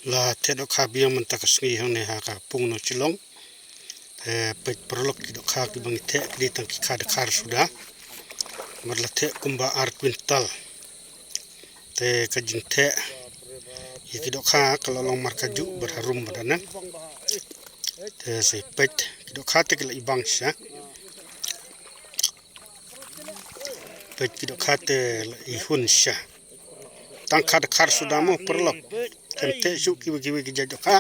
la te do kha biang man tak sngi hang ne ha ka pung no chilong pe prolok ki do kha ki bang te ki tang ki kha de khar sudah mar la te kumba ar quintal te ka jing te ki do kha kalau long mar ka ju berharum badana te se pet ki do kha te ki la ibang sha pet ki do kha te la ihun sha tang kha de khar sudah mo prolok temte su ki jajo kha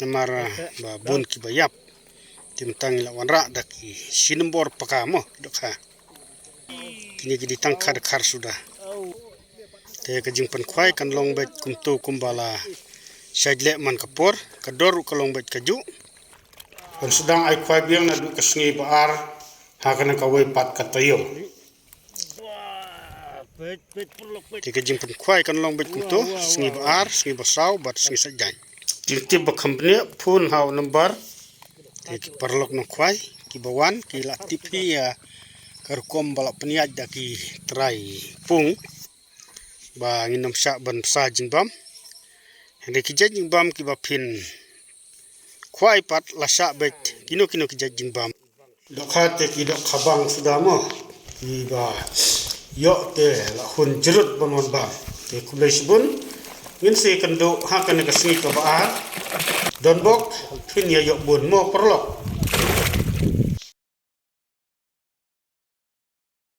namar ba bun ki bayap tim tang la wanra da ki sinembor pakamo do kha kini ki ditang kha de khar sudah te ka jing pan khwai kan long bet kumtu kumbala shaidle man kapor kador ka long bet kaju kan sedang ai khwai biang na du kasngi baar ha kana ka wei pat ka tayo te ka jing pan khwai kan long bet kumtu sngi baar sngi basau bat sngi sajai jingti ba company phone haw number te ki parlok no khwai ki bawan ki la tipi ya karkom balak peniaj da ki trai pung ba nginam sya ban sa jingbam hende ki jingbam ki ba phin khwai pat la sya bet kino ki jingbam do khate ki do khabang sudamo ki ba yo te la hun jirut banon ba te kulai sibun ngin se kan do ha kan ka sni ka ba don bok phin ya yo bun mo prolok